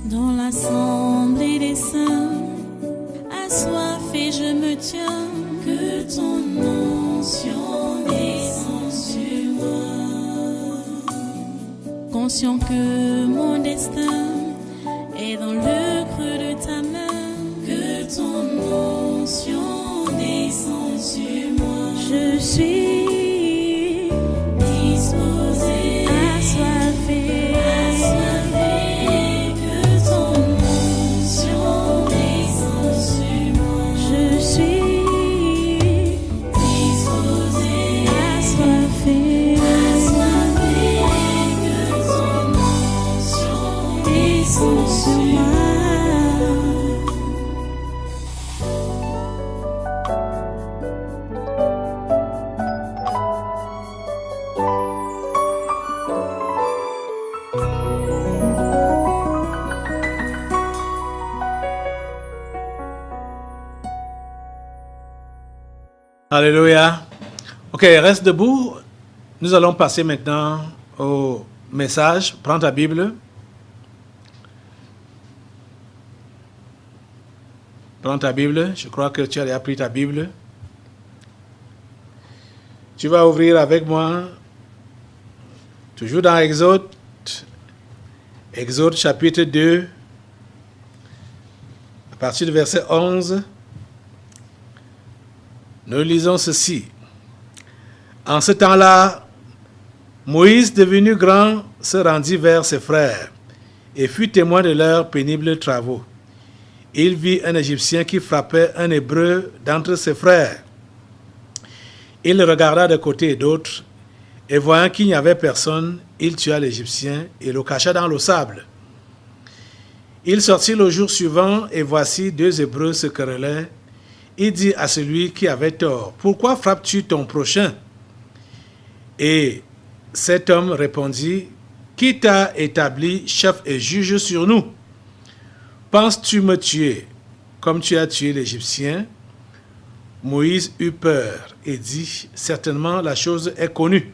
Dans l'assemblée des saints, assoiffé je me tiens, que ton onction descende sur moi. Conscient que mon destin est dans le creux de ta main, que ton onction descende sur moi. Je suis disposé, assoiffé, que ton onction descende sur moi. Je suis disposé, assoiffé, que ton onction descende sur moi. Alléluia. Ok, reste debout. Nous allons passer maintenant au message. Prends ta Bible. Prends ta Bible. Je crois que tu as déjà pris ta Bible. Tu vas ouvrir avec moi, toujours dans Exode. Exode chapitre 2, à partir du verset 11. Nous lisons ceci. En ce temps-là, Moïse, devenu grand, se rendit vers ses frères et fut témoin de leurs pénibles travaux. Il vit un Égyptien qui frappait un Hébreu d'entre ses frères. Il le regarda de côté et d'autre, et voyant qu'il n'y avait personne, il tua l'Égyptien et le cacha dans le sable. Il sortit le jour suivant, et voici deux Hébreux se querellaient. Il dit à celui qui avait tort, « Pourquoi frappes-tu ton prochain ?» Et cet homme répondit, « Qui t'a établi chef et juge sur nous? Penses-tu me tuer comme tu as tué l'Égyptien ?» Moïse eut peur et dit, « Certainement la chose est connue. »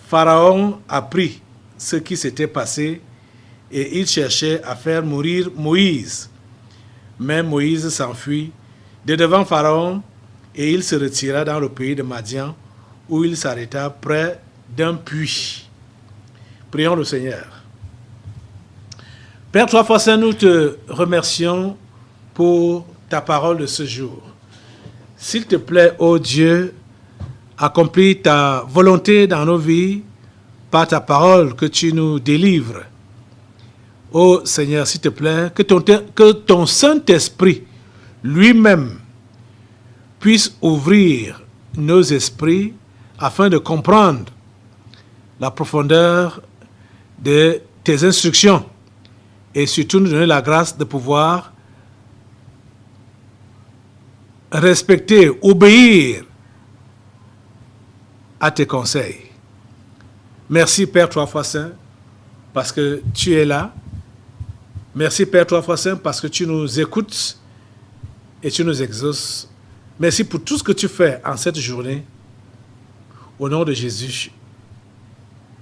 Pharaon apprit ce qui s'était passé et il cherchait à faire mourir Moïse. Mais Moïse s'enfuit de devant Pharaon, et il se retira dans le pays de Madian, où il s'arrêta près d'un puits. Prions le Seigneur. Père, trois fois saint, nous te remercions pour ta parole de ce jour. S'il te plaît, ô Dieu, accomplis ta volonté dans nos vies par ta parole que tu nous délivres. Ô Seigneur, s'il te plaît, que ton Saint-Esprit lui-même puisse ouvrir nos esprits afin de comprendre la profondeur de tes instructions et surtout nous donner la grâce de pouvoir respecter, obéir à tes conseils. Merci Père trois fois saint parce que tu es là. Merci Père trois fois saint parce que tu nous écoutes et tu nous exauces. Merci pour tout ce que tu fais en cette journée. Au nom de Jésus,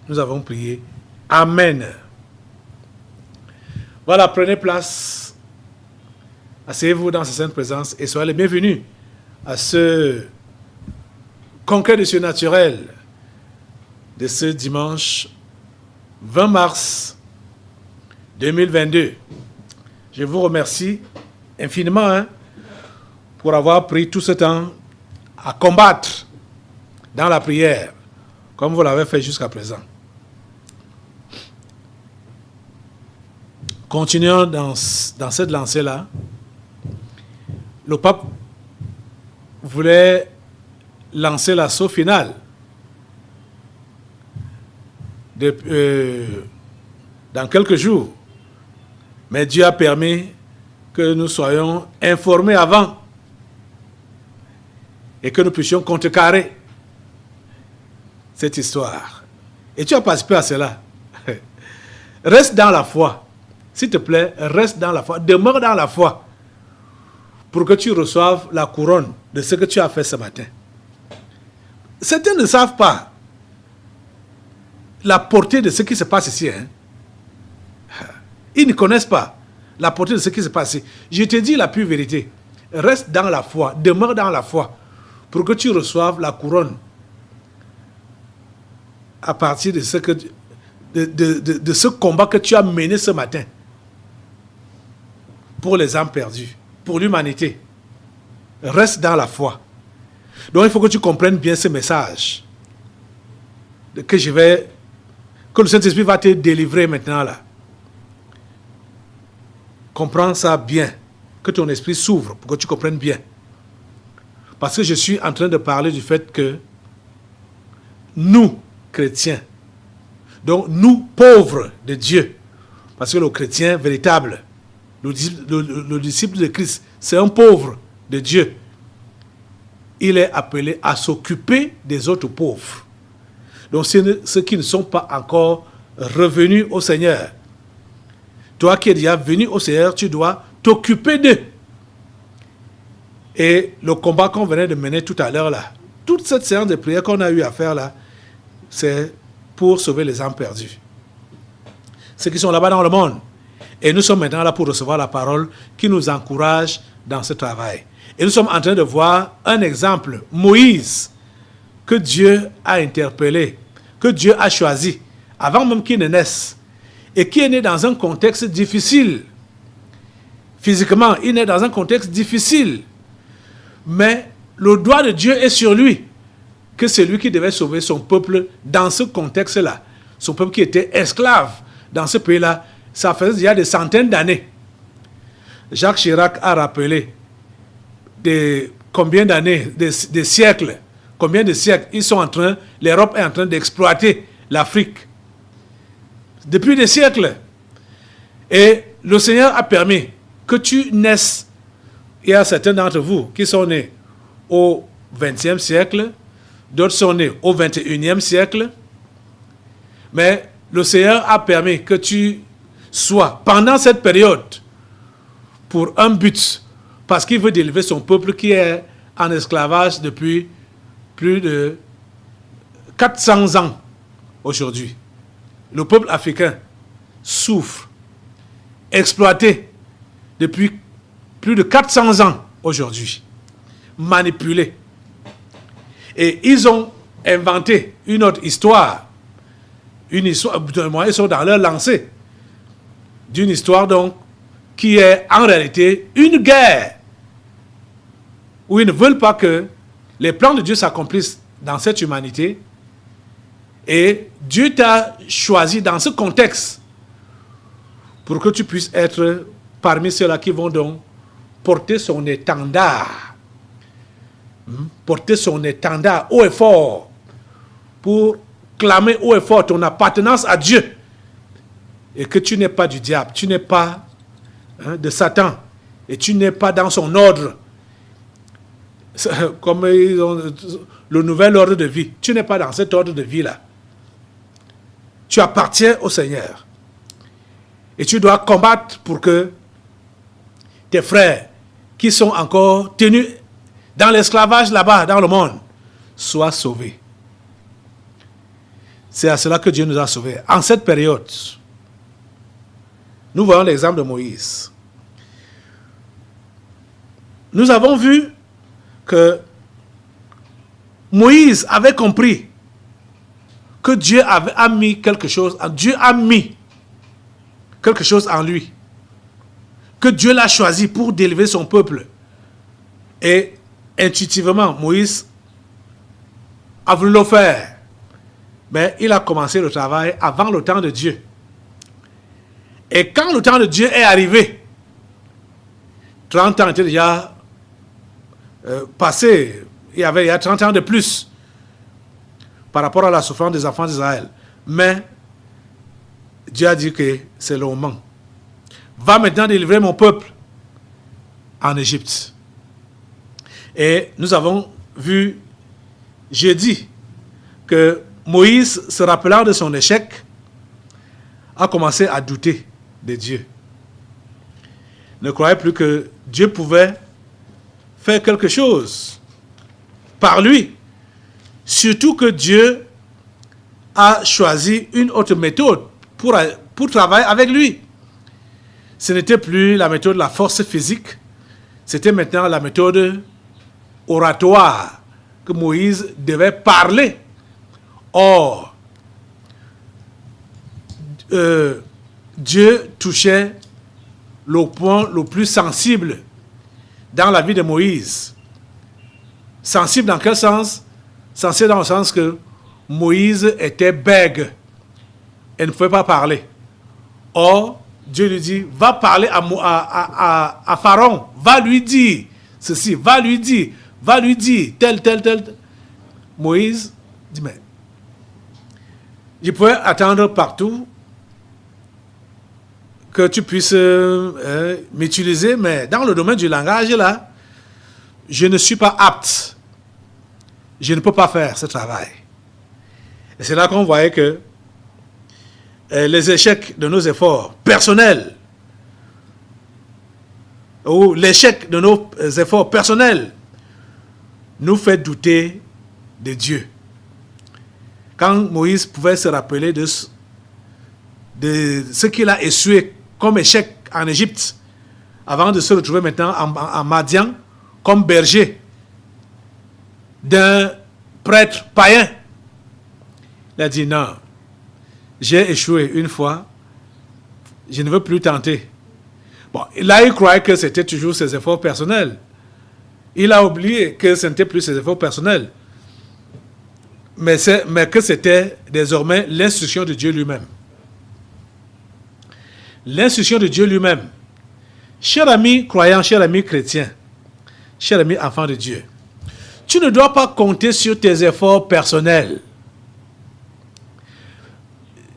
nous avons prié. Amen. Voilà, prenez place. Asseyez-vous dans sa sainte présence et soyez les bienvenus à ce conquête du surnaturel de ce dimanche 20 mars 2022. Je vous remercie infiniment pour avoir pris tout ce temps à combattre dans la prière, comme vous l'avez fait jusqu'à présent. Continuons dans cette lancée-là. Le pape voulait lancer l'assaut final dans quelques jours. Mais Dieu a permis que nous soyons informés avant et que nous puissions contrecarrer cette histoire. Et tu as participé à cela. Reste dans la foi. S'il te plaît, reste dans la foi. Demeure dans la foi pour que tu reçoives la couronne de ce que tu as fait ce matin. Certains ne savent pas la portée de ce qui se passe ici. Ils ne connaissent pas la portée de ce qui s'est passé. Je te dis la pure vérité. Reste dans la foi, demeure dans la foi, pour que tu reçoives la couronne à partir de ce combat que tu as mené ce matin pour les âmes perdues, pour l'humanité. Reste dans la foi. Donc il faut que tu comprennes bien ce message que le Saint-Esprit va te délivrer maintenant là. Comprends ça bien, que ton esprit s'ouvre pour que tu comprennes bien. Parce que je suis en train de parler du fait que nous, chrétiens, donc nous, pauvres de Dieu, parce que le chrétien véritable, le disciple de Christ, c'est un pauvre de Dieu. Il est appelé à s'occuper des autres pauvres. Donc ceux qui ne sont pas encore revenus au Seigneur. Toi qui es déjà venu au Seigneur, tu dois t'occuper d'eux. Et le combat qu'on venait de mener tout à l'heure là, toute cette séance de prière qu'on a eu à faire là, c'est pour sauver les âmes perdues. Ceux qui sont là-bas dans le monde. Et nous sommes maintenant là pour recevoir la parole qui nous encourage dans ce travail. Et nous sommes en train de voir un exemple, Moïse, que Dieu a interpellé, que Dieu a choisi, avant même qu'il ne naisse, et qui est né dans un contexte difficile. Physiquement, il est né dans un contexte difficile. Mais le doigt de Dieu est sur lui, que c'est lui qui devait sauver son peuple dans ce contexte-là. Son peuple qui était esclave dans ce pays-là, ça faisait déjà des centaines d'années. Jacques Chirac a rappelé combien d'années, des siècles, combien de siècles l'Europe est en train d'exploiter l'Afrique. Depuis des siècles. Et le Seigneur a permis que tu naisses. Il y a certains d'entre vous qui sont nés au XXe siècle, d'autres sont nés au XXIe siècle. Mais le Seigneur a permis que tu sois, pendant cette période, pour un but, parce qu'il veut délivrer son peuple qui est en esclavage depuis plus de 400 ans aujourd'hui. Le peuple africain souffre, exploité depuis plus de 400 ans aujourd'hui, manipulé. Et ils ont inventé une autre histoire. Ils sont dans leur lancée d'une histoire donc qui est en réalité une guerre où ils ne veulent pas que les plans de Dieu s'accomplissent dans cette humanité. Et Dieu t'a choisi dans ce contexte pour que tu puisses être parmi ceux-là qui vont donc porter son étendard. Porter son étendard haut et fort pour clamer haut et fort ton appartenance à Dieu. Et que tu n'es pas du diable, tu n'es pas de Satan et tu n'es pas dans son ordre. Comme ils ont le nouvel ordre de vie. Tu n'es pas dans cet ordre de vie-là. Tu appartiens au Seigneur. Et tu dois combattre pour que tes frères qui sont encore tenus dans l'esclavage là-bas, dans le monde, soient sauvés. C'est à cela que Dieu nous a sauvés. En cette période, nous voyons l'exemple de Moïse. Nous avons vu que Moïse avait compris que Dieu a mis quelque chose en lui. Que Dieu l'a choisi pour délivrer son peuple. Et intuitivement, Moïse a voulu le faire. Mais il a commencé le travail avant le temps de Dieu. Et quand le temps de Dieu est arrivé, 30 ans étaient déjà passés, il y a 30 ans de plus par rapport à la souffrance des enfants d'Israël. Mais Dieu a dit que c'est le moment. Va maintenant délivrer mon peuple en Égypte. Et nous avons vu jeudi que Moïse, se rappelant de son échec, a commencé à douter de Dieu. Ne croyait plus que Dieu pouvait faire quelque chose par lui. Surtout que Dieu a choisi une autre méthode pour travailler avec lui. ce n'était plus la méthode de la force physique, c'était maintenant la méthode oratoire, que Moïse devait parler. Or, Dieu touchait le point le plus sensible dans la vie de Moïse. Sensible dans quel sens? Sensible dans le sens que Moïse était bègue et ne pouvait pas parler. Or, Dieu lui dit, va parler à Pharaon, va lui dire ceci, va lui dire, tel. Moïse dit, mais je pouvais attendre partout que tu puisses m'utiliser, mais dans le domaine du langage, là, je ne suis pas apte. Je ne peux pas faire ce travail. Et c'est là qu'on voyait que les échecs de nos efforts personnels, ou l'échec de nos efforts personnels, nous fait douter de Dieu. Quand Moïse pouvait se rappeler de ce qu'il a essuyé comme échec en Égypte, avant de se retrouver maintenant en Madian, comme berger d'un prêtre païen, il a dit non, j'ai échoué une fois, je ne veux plus tenter. Bon, là, il croyait que c'était toujours ses efforts personnels. Il a oublié que ce n'était plus ses efforts personnels, mais que c'était désormais l'instruction de Dieu lui-même. L'instruction de Dieu lui-même. Cher ami croyant, cher ami chrétien, cher ami enfant de Dieu, tu ne dois pas compter sur tes efforts personnels.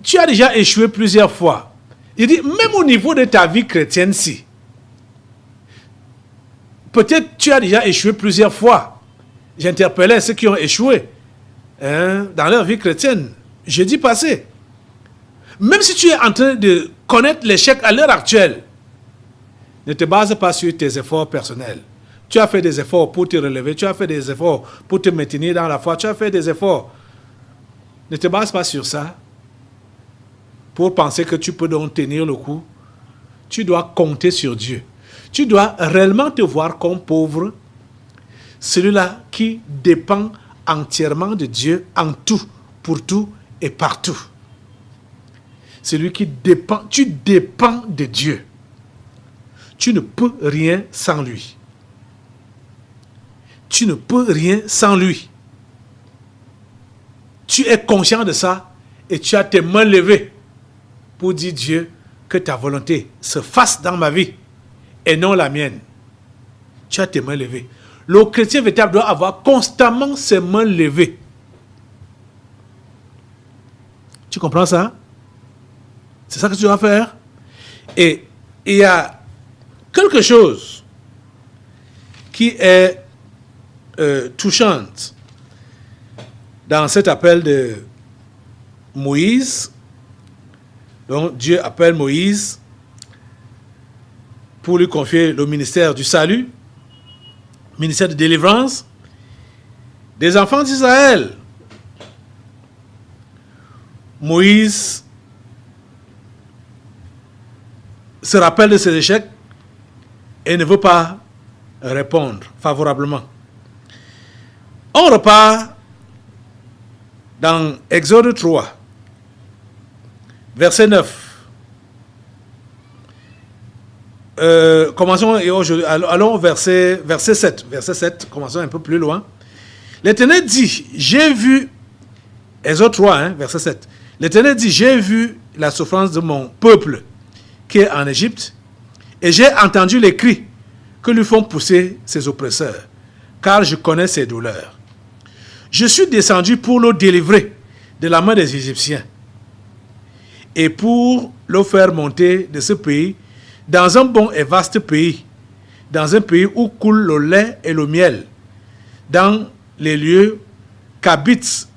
Tu as déjà échoué plusieurs fois. Il dit, même au niveau de ta vie chrétienne-ci, peut-être tu as déjà échoué plusieurs fois. J'interpellais ceux qui ont échoué dans leur vie chrétienne jeudi passé. Même si tu es en train de connaître l'échec à l'heure actuelle, ne te base pas sur tes efforts personnels. Tu as fait des efforts pour te relever, tu as fait des efforts pour te maintenir dans la foi, tu as fait des efforts. Ne te base pas sur ça pour penser que tu peux donc tenir le coup. Tu dois compter sur Dieu. Tu dois réellement te voir comme pauvre, celui-là qui dépend entièrement de Dieu en tout, pour tout et partout. Celui qui dépend, tu dépends de Dieu. Tu ne peux rien sans lui. Tu ne peux rien sans lui. Tu es conscient de ça et tu as tes mains levées pour dire Dieu que ta volonté se fasse dans ma vie et non la mienne. Tu as tes mains levées. Le chrétien véritable doit avoir constamment ses mains levées. Tu comprends ça? C'est ça que tu dois faire. Et il y a quelque chose qui est touchante dans cet appel de Moïse. Donc Dieu appelle Moïse pour lui confier le ministère du salut, ministère de délivrance des enfants d'Israël. Moïse se rappelle de ses échecs et ne veut pas répondre favorablement. On repart dans Exode 3, verset 9. Commençons allons au verset 7. Verset 7, commençons un peu plus loin. L'Éternel dit, j'ai vu, Exode 3, verset 7. L'Éternel dit, j'ai vu la souffrance de mon peuple qui est en Égypte, et j'ai entendu les cris que lui font pousser ses oppresseurs, car je connais ses douleurs. Je suis descendu pour le délivrer de la main des Égyptiens, et pour le faire monter de ce pays dans un bon et vaste pays, dans un pays où coule le lait et le miel, dans les lieux qu'habitent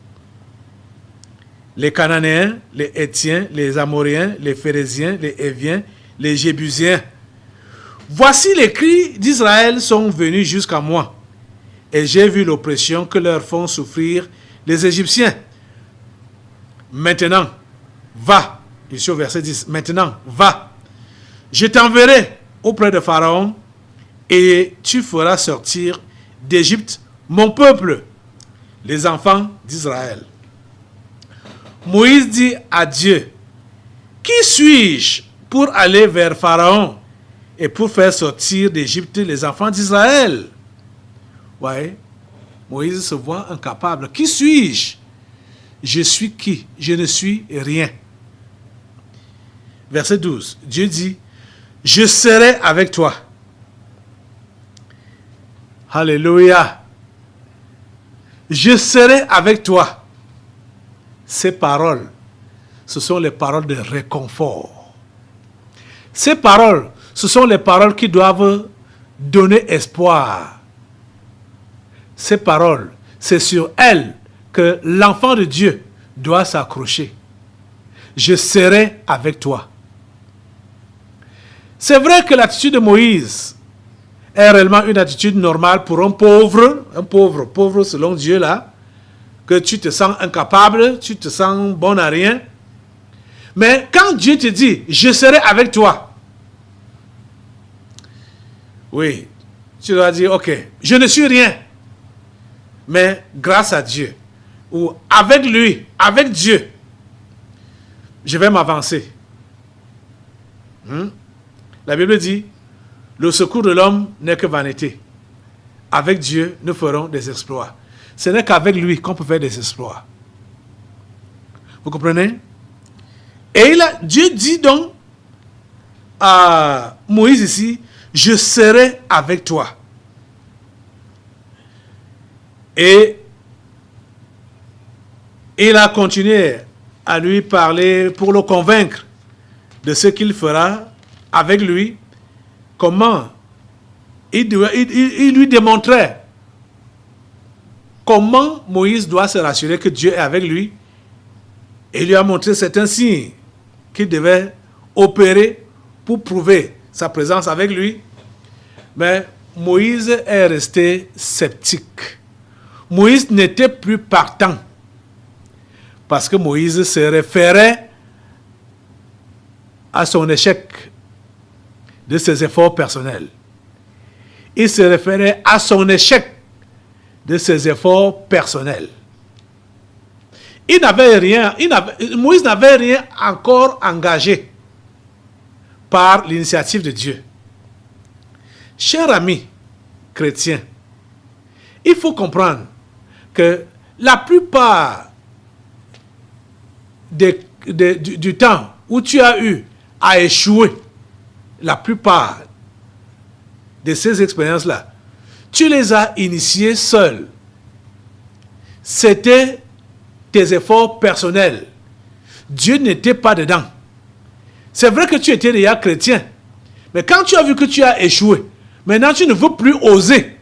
les Cananéens, les Hétiens, les Amoréens, les Phéréziens, les Héviens, les Jébusiens. Voici les cris d'Israël sont venus jusqu'à moi, et j'ai vu l'oppression que leur font souffrir les Égyptiens. Maintenant, va, ici au verset 10, maintenant, va, Je t'enverrai auprès de Pharaon et tu feras sortir d'Égypte mon peuple, les enfants d'Israël. Moïse dit à Dieu, qui suis-je pour aller vers Pharaon et pour faire sortir d'Égypte les enfants d'Israël? Ouais, Moïse se voit incapable. Qui suis-je? Je suis qui? Je ne suis rien. Verset 12, Dieu dit, je serai avec toi. Alléluia. Je serai avec toi. Ces paroles, ce sont les paroles de réconfort. Ces paroles, ce sont les paroles qui doivent donner espoir. Ces paroles, c'est sur elles que l'enfant de Dieu doit s'accrocher. Je serai avec toi. C'est vrai que l'attitude de Moïse est réellement une attitude normale pour un pauvre selon Dieu là, que tu te sens incapable, tu te sens bon à rien. Mais quand Dieu te dit, je serai avec toi, oui, tu dois dire, ok, je ne suis rien, mais grâce à Dieu, ou avec lui, avec Dieu, je vais m'avancer. La Bible dit, le secours de l'homme n'est que vanité. Avec Dieu, nous ferons des exploits. Ce n'est qu'avec lui qu'on peut faire des exploits. Vous comprenez? Et Dieu dit donc à Moïse ici, je serai avec toi. Et il a continué à lui parler pour le convaincre de ce qu'il fera avec lui, comment il lui démontrait comment Moïse doit se rassurer que Dieu est avec lui, et il lui a montré certains signes qu'il devait opérer pour prouver sa présence avec lui. Mais Moïse est resté sceptique. Moïse n'était plus partant, parce que Moïse se référait à son échec de ses efforts personnels. Il se référait à son échec de ses efforts personnels. Moïse n'avait rien encore engagé par l'initiative de Dieu. Chers amis chrétiens, il faut comprendre que la plupart du temps où tu as eu à échouer, la plupart de ces expériences-là, tu les as initiées seul. C'était tes efforts personnels. Dieu n'était pas dedans. C'est vrai que tu étais déjà chrétien, mais quand tu as vu que tu as échoué, maintenant tu ne veux plus oser,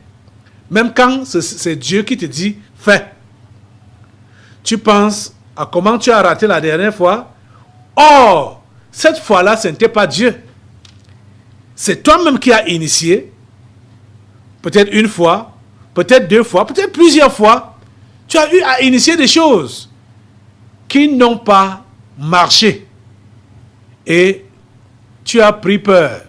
même quand c'est Dieu qui te dit fais. Tu penses à comment tu as raté la dernière fois. Or, cette fois-là, ce n'était pas Dieu. C'est toi-même qui as initié. Peut-être une fois, peut-être deux fois, peut-être plusieurs fois. Tu as eu à initier des choses qui n'ont pas marché. Et tu as pris peur.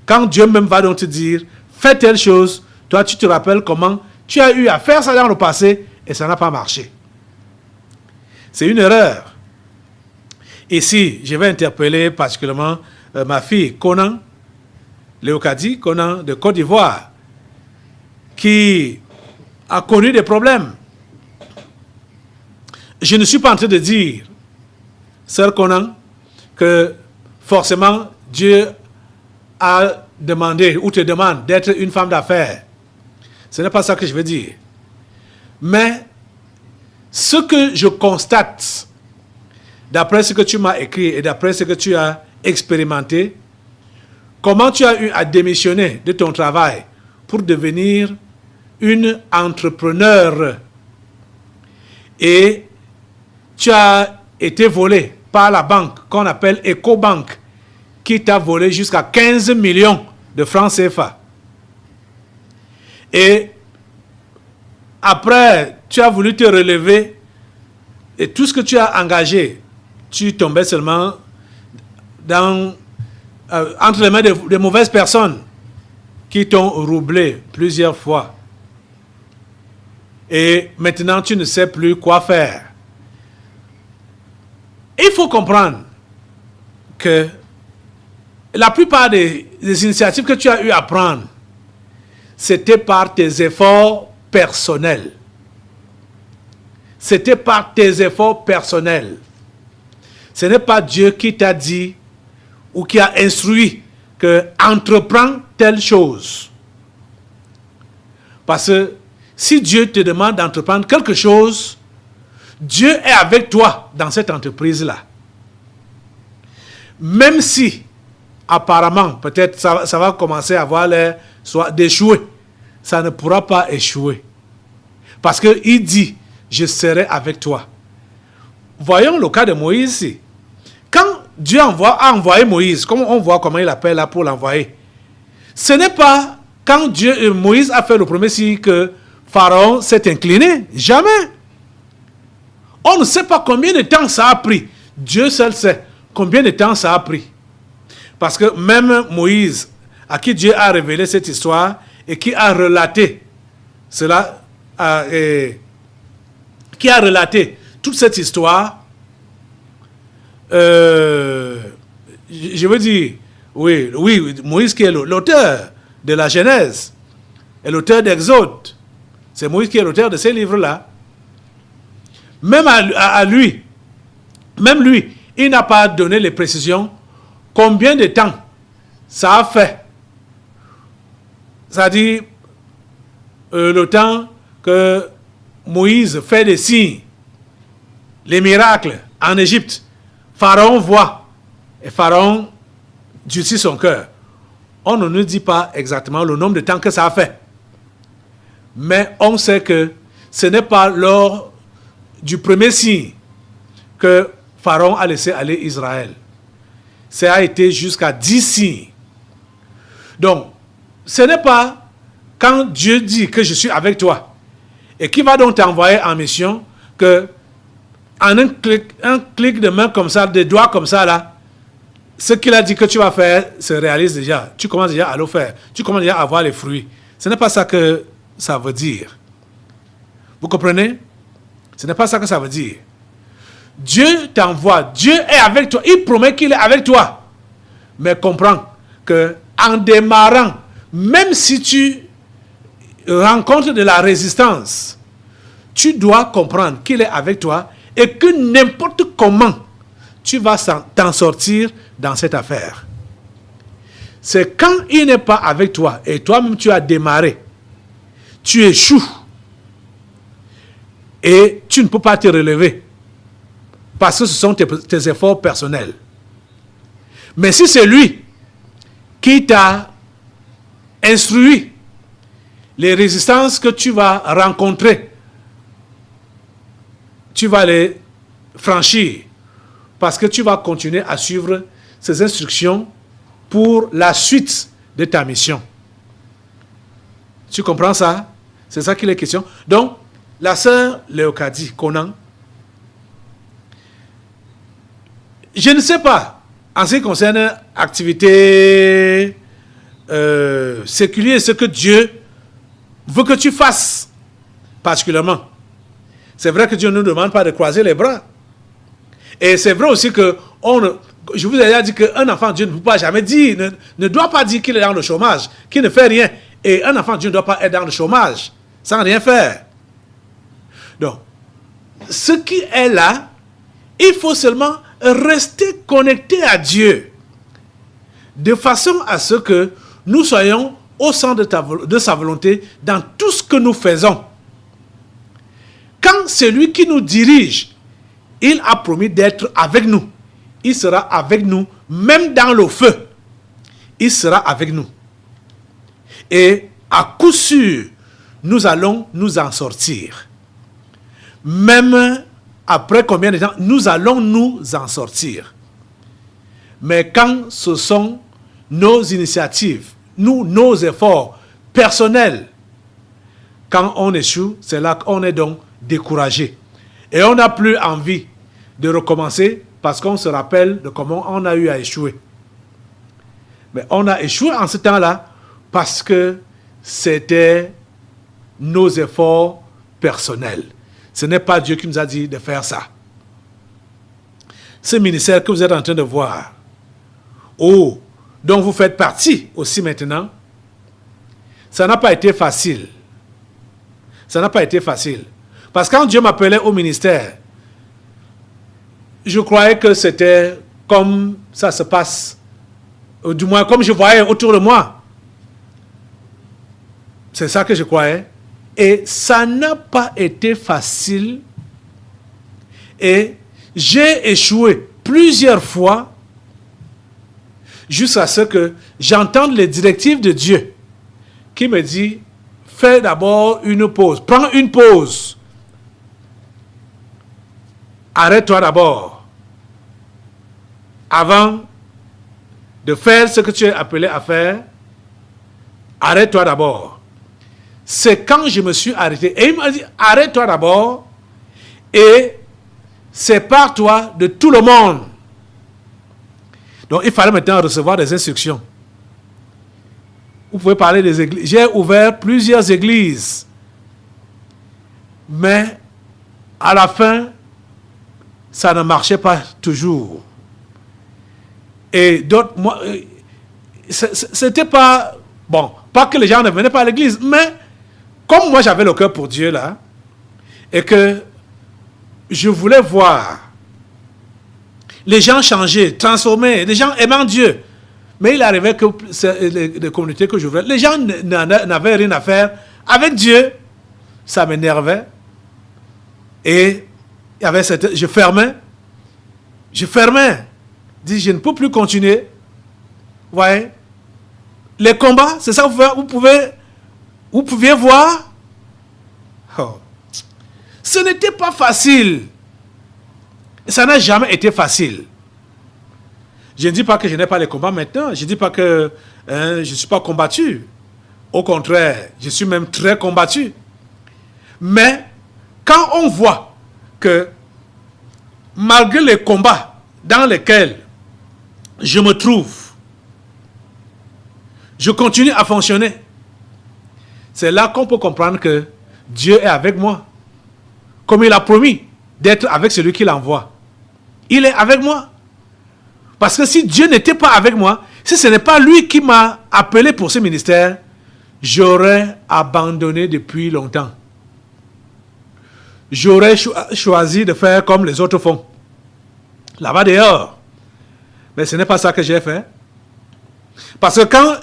Quand Dieu même va donc te dire, fais telle chose, toi tu te rappelles comment tu as eu à faire ça dans le passé et ça n'a pas marché. C'est une erreur. Ici, je vais interpeller particulièrement ma fille Conan, Léocadie, Conan de Côte d'Ivoire, qui a connu des problèmes. Je ne suis pas en train de dire, sœur Conan, que forcément Dieu a demandé ou te demande d'être une femme d'affaires. Ce n'est pas ça que je veux dire. Mais ce que je constate, d'après ce que tu m'as écrit et d'après ce que tu as expérimenté, comment tu as eu à démissionner de ton travail pour devenir une entrepreneur, et tu as été volé par la banque qu'on appelle Ecobank, qui t'a volé jusqu'à 15 millions de francs CFA. Et après, tu as voulu te relever et tout ce que tu as engagé, tu tombais seulement dans entre les mains de mauvaises personnes qui t'ont roublé plusieurs fois. Et maintenant, tu ne sais plus quoi faire. Il faut comprendre que la plupart des initiatives que tu as eu à prendre, c'était par tes efforts personnels. C'était par tes efforts personnels. Ce n'est pas Dieu qui t'a dit ou qui a instruit que entreprends telle chose. Parce que si Dieu te demande d'entreprendre quelque chose, Dieu est avec toi dans cette entreprise-là. Même si, apparemment, peut-être ça va commencer à avoir l'air d'échouer, ça ne pourra pas échouer. Parce qu'il dit, je serai avec toi. Voyons le cas de Moïse ici. Quand Dieu a envoyé Moïse, comme on voit comment il appelle là pour l'envoyer, ce n'est pas quand Moïse a fait le premier signe que Pharaon s'est incliné. Jamais. On ne sait pas combien de temps ça a pris. Dieu seul sait combien de temps ça a pris. Parce que même Moïse, à qui Dieu a révélé cette histoire et qui a relaté cela, qui a relaté toute cette histoire, je veux dire, oui, Moïse qui est l'auteur de la Genèse et l'auteur d'Exode. C'est Moïse qui est l'auteur de ces livres-là. Même à lui, même lui, il n'a pas donné les précisions. Combien de temps ça a fait? C'est-à-dire, le temps que Moïse fait des signes, les miracles en Égypte, Pharaon voit et Pharaon durcit son cœur. On ne nous dit pas exactement le nombre de temps que ça a fait. Mais on sait que ce n'est pas lors du premier signe que Pharaon a laissé aller Israël. Ça a été jusqu'à 10 signes. Donc, ce n'est pas quand Dieu dit que je suis avec toi et qui va donc t'envoyer en mission que en un clic de main comme ça, de doigts comme ça là, ce qu'il a dit que tu vas faire se réalise déjà. Tu commences déjà à le faire. Tu commences déjà à voir les fruits. Ce n'est pas ça que ça veut dire. Vous comprenez? Ce n'est pas ça que ça veut dire. Dieu t'envoie. Dieu est avec toi. Il promet qu'il est avec toi. Mais comprends que en démarrant, même si tu rencontres de la résistance, tu dois comprendre qu'il est avec toi et que n'importe comment tu vas t'en sortir dans cette affaire. C'est quand il n'est pas avec toi et toi-même tu as démarré, tu échoues et tu ne peux pas te relever parce que ce sont tes efforts personnels. Mais si c'est lui qui t'a instruit les résistances que tu vas rencontrer, tu vas les franchir parce que tu vas continuer à suivre ces instructions pour la suite de ta mission. Tu comprends ça? C'est ça qu'il est question. Donc, la sœur Léocadie, Conan, je ne sais pas, en ce qui concerne activité séculière, ce que Dieu veut que tu fasses particulièrement. C'est vrai que Dieu ne nous demande pas de croiser les bras. Et c'est vrai aussi que je vous ai déjà dit qu'un enfant de Dieu ne peut pas jamais dire, ne doit pas dire qu'il est dans le chômage, qu'il ne fait rien. Et un enfant de Dieu ne doit pas être dans le chômage, sans rien faire. Donc, ce qui est là, il faut seulement rester connecté à Dieu, de façon à ce que nous soyons au centre de sa volonté dans tout ce que nous faisons. Quand celui qui nous dirige, il a promis d'être avec nous, il sera avec nous, même dans le feu. Il sera avec nous. Et à coup sûr, nous allons nous en sortir. Même après combien de temps, nous allons nous en sortir. Mais quand ce sont nos initiatives, nos efforts personnels, quand on échoue, c'est là qu'on est donc découragé. Et on n'a plus envie de recommencer parce qu'on se rappelle de comment on a eu à échouer. Mais on a échoué en ce temps-là parce que c'était nos efforts personnels. Ce n'est pas Dieu qui nous a dit de faire ça. Ce ministère que vous êtes en train de voir, dont vous faites partie aussi maintenant, ça n'a pas été facile. Ça n'a pas été facile. Parce que quand Dieu m'appelait au ministère, je croyais que c'était comme ça se passe, ou du moins comme je voyais autour de moi. C'est ça que je croyais. Et ça n'a pas été facile. Et j'ai échoué plusieurs fois jusqu'à ce que j'entende les directives de Dieu qui me dit, fais d'abord une pause, prends une pause. Arrête-toi d'abord avant de faire ce que tu es appelé à faire. Arrête-toi d'abord. C'est quand je me suis arrêté. Et il m'a dit, arrête-toi d'abord et sépare-toi de tout le monde. Donc il fallait maintenant recevoir des instructions. Vous pouvez parler des églises. J'ai ouvert plusieurs églises. Mais à la fin, ça ne marchait pas toujours. Et d'autres, moi, c'était pas... Bon, pas que les gens ne venaient pas à l'église, mais comme moi j'avais le cœur pour Dieu là, et que je voulais voir les gens changer, transformer, les gens aimant Dieu. Mais il arrivait que les communautés que j'ouvrais, les gens n'avaient rien à faire avec Dieu. Ça m'énervait. Et il y avait je fermais. Je dis, je ne peux plus continuer. Vous voyez? Les combats, c'est ça que vous pouviez voir. Oh. Ce n'était pas facile. Ça n'a jamais été facile. Je ne dis pas que je n'ai pas les combats maintenant. Je ne dis pas que je ne suis pas combattu. Au contraire, je suis même très combattu. Mais quand on voit que malgré les combats dans lesquels je me trouve, je continue à fonctionner, c'est là qu'on peut comprendre que Dieu est avec moi. Comme il a promis d'être avec celui qui l'envoie. Il est avec moi. Parce que si Dieu n'était pas avec moi, si ce n'est pas lui qui m'a appelé pour ce ministère, j'aurais abandonné depuis longtemps. J'aurais choisi de faire comme les autres font. Là-bas dehors. Mais ce n'est pas ça que j'ai fait. Parce que quand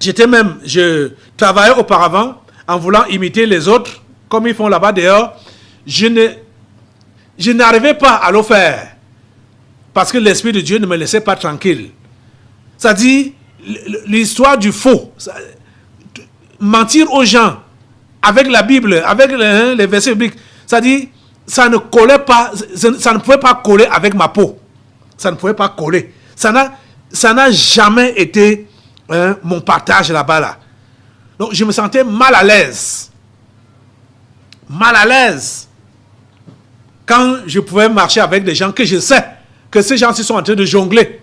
je travaillais auparavant en voulant imiter les autres, comme ils font là-bas dehors, je n'arrivais pas à le faire. Parce que l'Esprit de Dieu ne me laissait pas tranquille. Ça dit, l'histoire du faux, mentir aux gens, avec la Bible, avec les versets bibliques, ça dit, ça ne collait pas, ça ne pouvait pas coller avec ma peau. Ça ne pouvait pas coller. Ça n'a jamais été mon partage là-bas. Là. Donc je me sentais mal à l'aise. Mal à l'aise. Quand je pouvais marcher avec des gens que je sais que ces gens-ci sont en train de jongler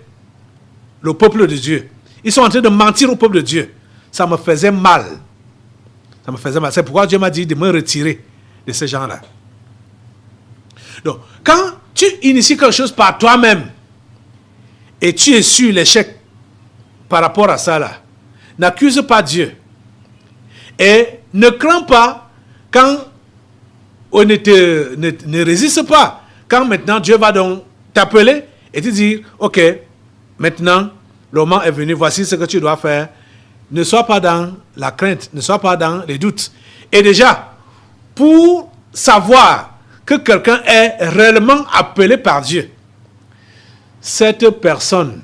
le peuple de Dieu. Ils sont en train de mentir au peuple de Dieu. Ça me faisait mal. Ça me faisait mal. C'est pourquoi Dieu m'a dit de me retirer de ces gens-là. Donc, quand tu inities quelque chose par toi-même et tu es sur l'échec par rapport à ça là, n'accuse pas Dieu. Et ne crains pas quand on ne résiste pas. Quand maintenant Dieu va donc t'appeler et te dire, ok, maintenant, le moment est venu, voici ce que tu dois faire. Ne sois pas dans la crainte, ne sois pas dans les doutes. Et déjà, pour savoir que quelqu'un est réellement appelé par Dieu, cette personne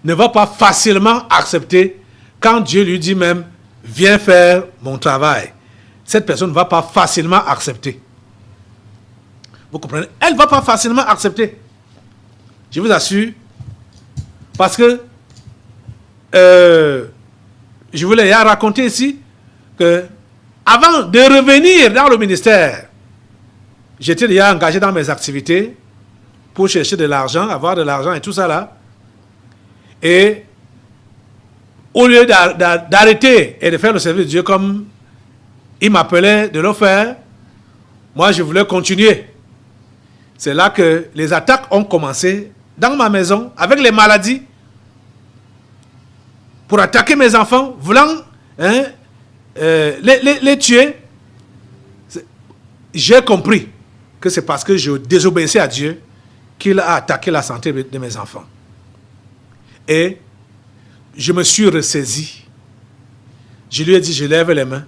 ne va pas facilement accepter quand Dieu lui dit même, viens faire mon travail. Cette personne ne va pas facilement accepter. Vous comprenez? Elle ne va pas facilement accepter. Je vous assure. Parce que je voulais raconter ici que avant de revenir dans le ministère, j'étais déjà engagé dans mes activités. pour chercher de l'argent, avoir de l'argent et tout ça là. Et au lieu d'arrêter et de faire le service de Dieu comme il m'appelait de le faire, moi je voulais continuer. C'est là que les attaques ont commencé dans ma maison, avec les maladies, pour attaquer mes enfants, voulant les tuer. J'ai compris que c'est parce que je désobéissais à Dieu qu'il a attaqué la santé de mes enfants. Et je me suis ressaisi. Je lui ai dit, je lève les mains.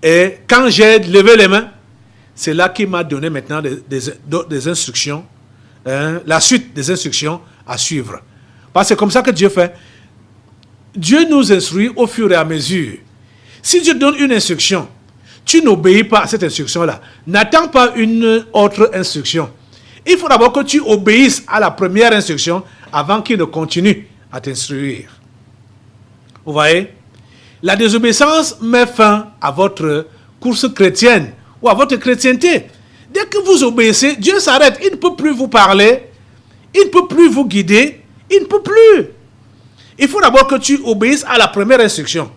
Et quand j'ai levé les mains, c'est là qu'il m'a donné maintenant des instructions, la suite des instructions à suivre. Parce que c'est comme ça que Dieu fait. Dieu nous instruit au fur et à mesure. Si Dieu donne une instruction, tu n'obéis pas à cette instruction-là. N'attends pas une autre instruction. Il faut d'abord que tu obéisses à la première instruction avant qu'il ne continue à t'instruire. Vous voyez? La désobéissance met fin à votre course chrétienne ou à votre chrétienté. Dès que vous obéissez, Dieu s'arrête. Il ne peut plus vous parler. Il ne peut plus vous guider. Il ne peut plus. Il faut d'abord que tu obéisses à la première instruction.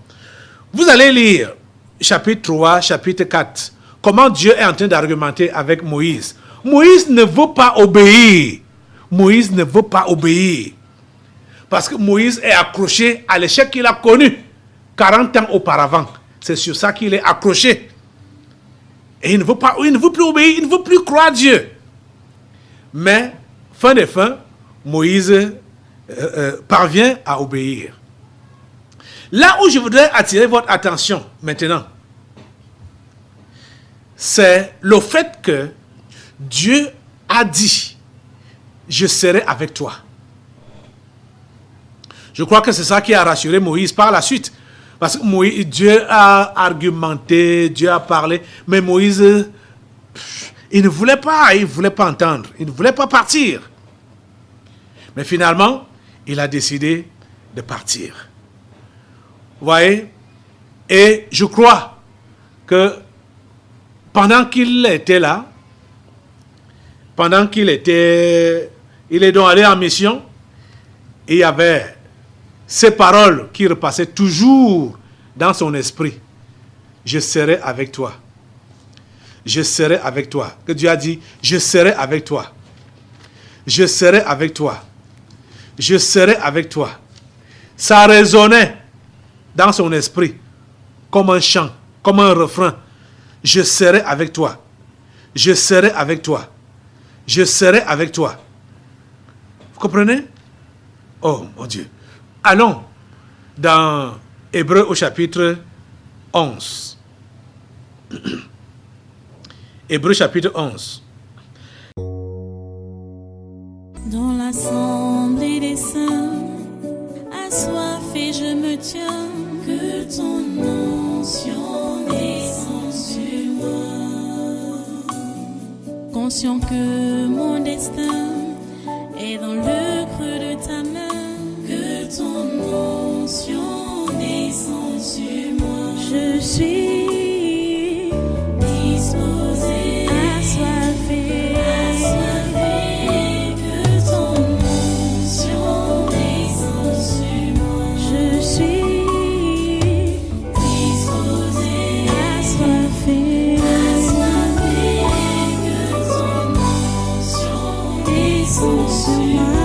Vous allez lire chapitre 3, chapitre 4. Comment Dieu est en train d'argumenter avec Moïse. Moïse ne veut pas obéir. Moïse ne veut pas obéir. Parce que Moïse est accroché à l'échec qu'il a connu 40 ans auparavant. C'est sur ça qu'il est accroché. Et il ne veut pas, il ne veut plus obéir, il ne veut plus croire Dieu. Mais, fin de fin, Moïse parvient à obéir. Là où je voudrais attirer votre attention maintenant, c'est le fait que Dieu a dit, je serai avec toi. Je crois que c'est ça qui a rassuré Moïse par la suite. Parce que Moïse, Dieu a argumenté, Dieu a parlé, mais Moïse, il ne voulait pas entendre, il ne voulait pas partir. Mais finalement, il a décidé de partir. Vous voyez? Et je crois que pendant qu'il était là, il est donc allé en mission, et il y avait ces paroles qui repassaient toujours dans son esprit. Je serai avec toi. Je serai avec toi. Que Dieu a dit, je serai avec toi. Je serai avec toi. Je serai avec toi. Ça résonnait dans son esprit comme un chant, comme un refrain. Je serai avec toi. Je serai avec toi. Je serai avec toi. Vous comprenez? Oh mon Dieu. Allons dans Hébreux au chapitre 11. Hébreux chapitre 11. Dans l'assemblée des saints, assoiffé je me tiens, que ton onction descende sur moi. Conscient que mon destin est dans le creux de ta main, que ton onction descende sur moi. Je suis disposé, assoiffé, que ton onction descende sur moi. Je suis disposé, assoiffé, que ton onction descende sur moi.